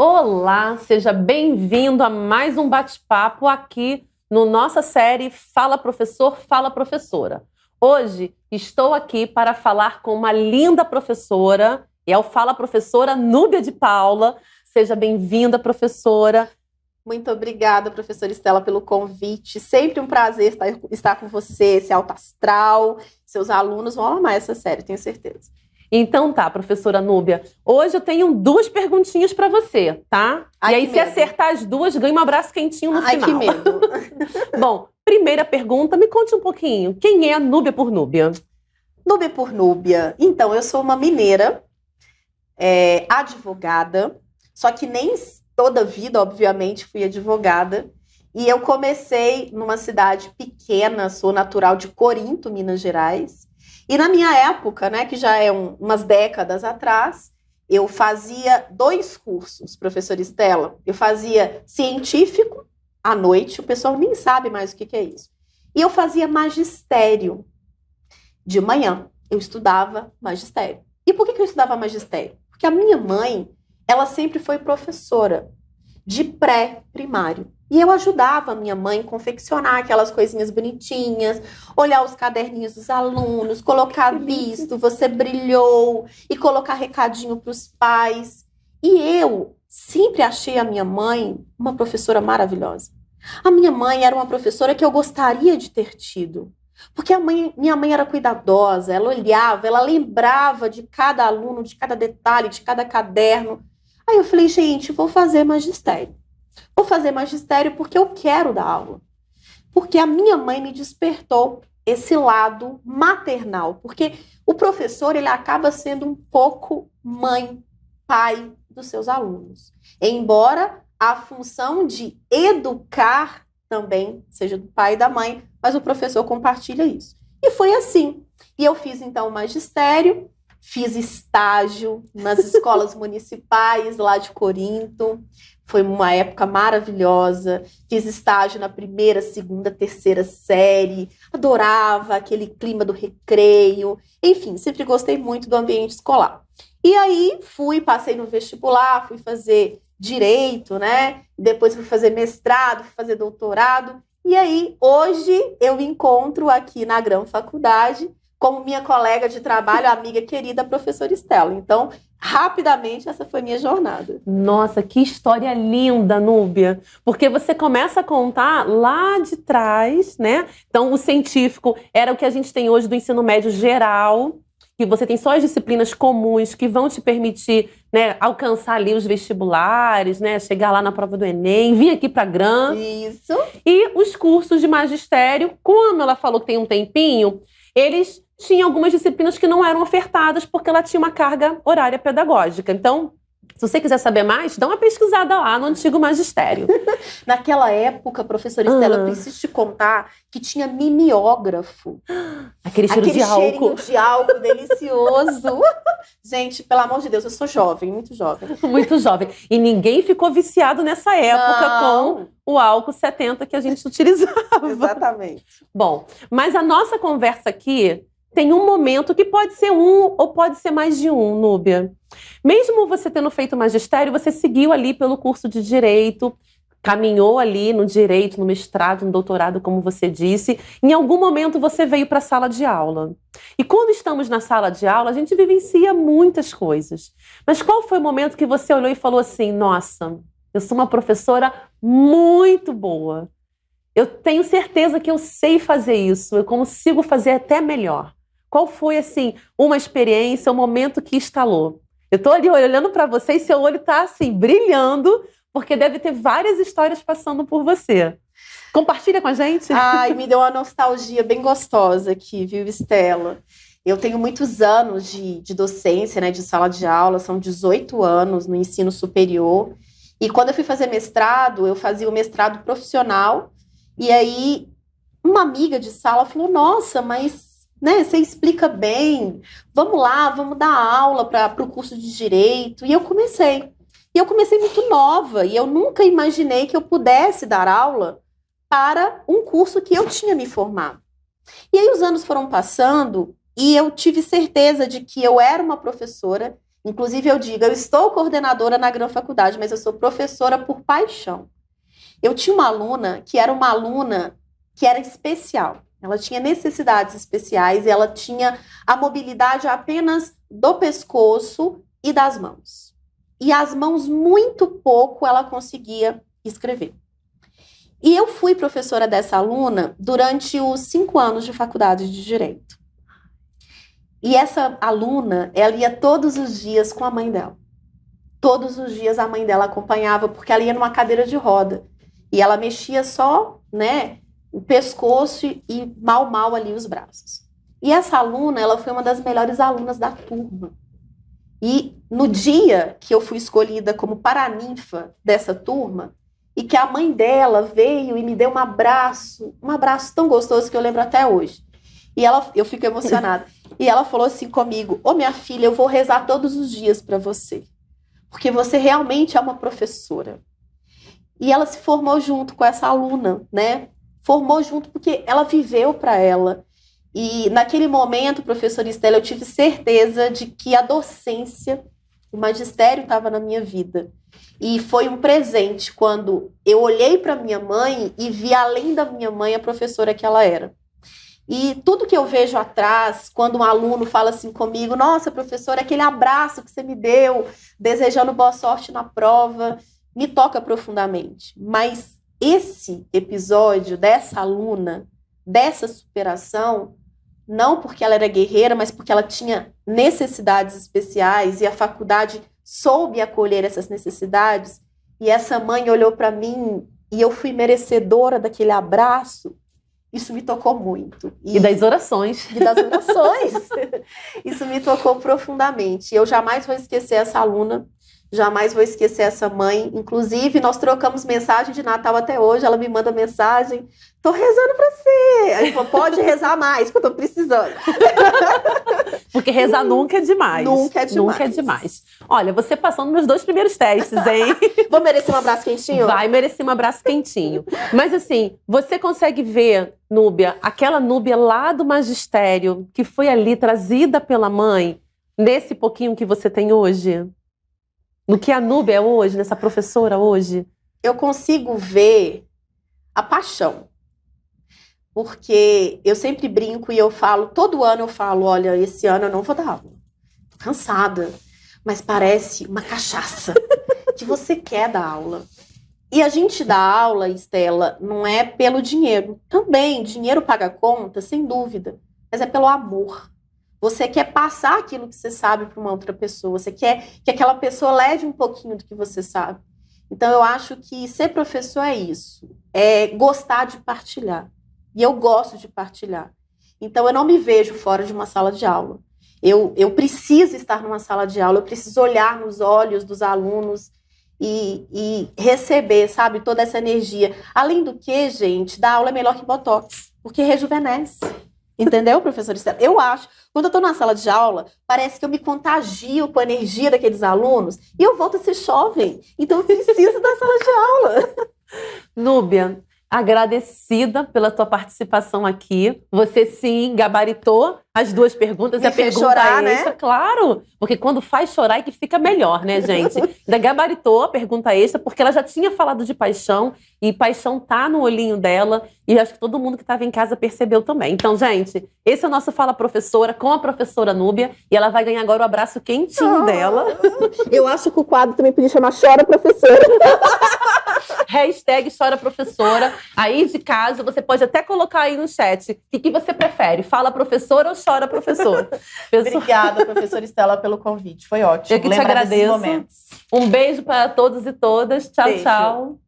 Olá, seja bem-vindo a mais um bate-papo aqui no nossa série Fala Professor, Fala Professora. Hoje estou aqui para falar com uma linda professora, e é o Fala Professora Núbia de Paula. Seja bem-vinda, professora. Muito obrigada, professora Estela, pelo convite. Sempre um prazer estar com você, esse alto astral. Seus alunos vão amar essa série, tenho certeza. Então tá, professora Núbia. Hoje eu tenho duas perguntinhas para você, tá? Ai, e aí, que se medo. acertar as duas, ganha um abraço quentinho no Ai, final. que medo. Bom, primeira pergunta, me conte um pouquinho. Quem é a Núbia por Núbia? Núbia por Núbia. Então, eu sou uma mineira, advogada, só que nem toda a vida, obviamente, fui advogada. E eu comecei numa cidade pequena, sou natural de Corinto, Minas Gerais. E na minha época, né, que já é umas décadas atrás, eu fazia 2 cursos, professora Estela. Eu fazia científico à noite, o pessoal nem sabe mais o que é isso. E eu fazia magistério. De manhã, eu estudava magistério. E por que eu estudava magistério? Porque a minha mãe, ela sempre foi professora de pré-primário. E eu ajudava a minha mãe a confeccionar aquelas coisinhas bonitinhas, olhar os caderninhos dos alunos, colocar visto, você brilhou, e colocar recadinho para os pais. E eu sempre achei a minha mãe uma professora maravilhosa. A minha mãe era uma professora que eu gostaria de ter tido. Porque minha mãe era cuidadosa, ela olhava, ela lembrava de cada aluno, de cada detalhe, de cada caderno. Aí eu falei, gente, vou fazer magistério. Vou fazer magistério porque eu quero dar aula. Porque a minha mãe me despertou esse lado maternal. Porque o professor, ele acaba sendo um pouco mãe, pai dos seus alunos. Embora a função de educar também seja do pai e da mãe, mas o professor compartilha isso. E foi assim. E eu fiz, então, o magistério, fiz estágio nas escolas municipais lá de Corinto. Foi uma época maravilhosa. Fiz estágio na primeira, segunda, terceira série. Adorava aquele clima do recreio. Enfim, sempre gostei muito do ambiente escolar. E aí passei no vestibular, fui fazer direito, né? Depois fui fazer mestrado, fui fazer doutorado. E aí, hoje, eu me encontro aqui na Grão Faculdade como minha colega de trabalho, amiga querida, professora Estela. Então, rapidamente, essa foi minha jornada. Nossa, que história linda, Núbia. Porque você começa a contar lá de trás, né? Então, o científico era o que a gente tem hoje do ensino médio geral, que você tem só as disciplinas comuns que vão te permitir, né, alcançar ali os vestibulares, né, chegar lá na prova do Enem, vir aqui para a Gran. Isso. E os cursos de magistério, como ela falou que tem um tempinho, eles tinham algumas disciplinas que não eram ofertadas porque ela tinha uma carga horária pedagógica. Então, se você quiser saber mais, dá uma pesquisada lá no antigo magistério. Naquela época, professora Estela, eu preciso te contar que tinha mimeógrafo. Aquele cheiro de álcool. Cheirinho de álcool delicioso. Gente, pelo amor de Deus, eu sou jovem, muito jovem. Muito jovem. E ninguém ficou viciado nessa época com o álcool 70 que a gente utilizava. Exatamente. Bom, mas a nossa conversa aqui tem um momento que pode ser um ou pode ser mais de um, Núbia. Mesmo você tendo feito magistério, você seguiu ali pelo curso de Direito, caminhou ali no Direito, no mestrado, no doutorado, como você disse. Em algum momento você veio para a sala de aula. E quando estamos na sala de aula, a gente vivencia muitas coisas. Mas qual foi o momento que você olhou e falou assim, nossa, eu sou uma professora muito boa. Eu tenho certeza que eu sei fazer isso, eu consigo fazer até melhor. Qual foi, assim, uma experiência, um momento que estalou? Eu estou ali olhando para você e seu olho está, assim, brilhando, porque deve ter várias histórias passando por você. Compartilha com a gente. Ai, me deu uma nostalgia bem gostosa aqui, viu, Estela? Eu tenho muitos anos de docência, né, de sala de aula, são 18 anos no ensino superior. E quando eu fui fazer mestrado, eu fazia o mestrado profissional. E aí, uma amiga de sala falou, nossa, mas né, você explica bem, vamos lá, vamos dar aula para o curso de Direito. E eu comecei. E eu comecei muito nova, e eu nunca imaginei que eu pudesse dar aula para um curso que eu tinha me formado. E aí os anos foram passando, e eu tive certeza de que eu era uma professora Inclusive, eu digo, eu estou coordenadora na Gran Faculdade, mas eu sou professora por paixão. Eu tinha uma aluna que era especial. Ela tinha necessidades especiais e ela tinha a mobilidade apenas do pescoço e das mãos. E as mãos, muito pouco, ela conseguia escrever. E eu fui professora dessa aluna durante os 5 anos de faculdade de Direito. E essa aluna, ela ia todos os dias com a mãe dela. Todos os dias a mãe dela acompanhava, porque ela ia numa cadeira de roda. E ela mexia só, né, o pescoço e mal ali os braços. E essa aluna, ela foi uma das melhores alunas da turma. E no dia que eu fui escolhida como paraninfa dessa turma, e que a mãe dela veio e me deu um abraço tão gostoso que eu lembro até hoje. E eu fico emocionada. E ela falou assim comigo: ô minha filha, eu vou rezar todos os dias para você, porque você realmente é uma professora. E ela se formou junto com essa aluna, né? Formou junto porque ela viveu para ela. E naquele momento, professora Estela, eu tive certeza de que a docência, o magistério estava na minha vida. E foi um presente quando eu olhei para minha mãe e vi além da minha mãe a professora que ela era. E tudo que eu vejo atrás, quando um aluno fala assim comigo: nossa, professora, aquele abraço que você me deu, desejando boa sorte na prova, me toca profundamente. Mas esse episódio dessa aluna, dessa superação, não porque ela era guerreira, mas porque ela tinha necessidades especiais e a faculdade soube acolher essas necessidades, e essa mãe olhou para mim e eu fui merecedora daquele abraço, isso me tocou muito. E das orações. E das orações. Isso me tocou profundamente. Eu jamais vou esquecer essa aluna, jamais vou esquecer essa mãe. Inclusive, nós trocamos mensagem de Natal até hoje, ela me manda mensagem: tô rezando pra você. Aí falou: pode rezar mais, que eu tô precisando. Porque rezar nunca é demais. Nunca é demais. Nunca é demais. Olha, você passou nos meus 2 primeiros testes, hein? Vou merecer um abraço quentinho? Vai merecer um abraço quentinho. Mas assim, você consegue ver, Núbia, aquela Núbia lá do magistério, que foi ali trazida pela mãe, nesse pouquinho que você tem hoje? No que a Núbia é hoje, nessa professora hoje? Eu consigo ver a paixão. Porque eu sempre brinco e eu falo, todo ano eu falo: olha, esse ano eu não vou dar aula. Tô cansada. Mas parece uma cachaça que você quer dar aula. E a gente dá aula, Estela, não é pelo dinheiro. Também, dinheiro paga conta, sem dúvida. Mas é pelo amor. Você quer passar aquilo que você sabe para uma outra pessoa. Você quer que aquela pessoa leve um pouquinho do que você sabe. Então, eu acho que ser professor é isso. É gostar de partilhar. E eu gosto de partilhar. Então, eu não me vejo fora de uma sala de aula. Eu preciso estar numa sala de aula, eu preciso olhar nos olhos dos alunos e receber, sabe, toda essa energia. Além do que, gente, dar aula é melhor que botox, porque rejuvenesce. Entendeu, professor Estela? Eu acho. Quando eu estou na sala de aula, parece que eu me contagio com a energia daqueles alunos e eu volto a ser jovem. Então, eu preciso da sala de aula. Núbia, agradecida pela tua participação aqui. Você sim gabaritou as 2 perguntas. Me e a fez pergunta chorar, extra, né? Claro, porque quando faz chorar é que fica melhor, né, gente? Ainda gabaritou a pergunta extra, porque ela já tinha falado de paixão, e paixão tá no olhinho dela, e acho que todo mundo que estava em casa percebeu também. Então, gente, esse é o nosso Fala Professora com a professora Núbia, e ela vai ganhar agora o abraço quentinho dela. Eu acho que o quadro também podia chamar Chora Professora. Hashtag Chora Professora. Aí de casa, você pode até colocar aí no chat o que você prefere, Fala Professora ou Chora Professora? Obrigada, professora Estela, pelo convite. Foi ótimo. Eu que te agradeço. Um beijo para todos e todas. Tchau, Beijo. tchau.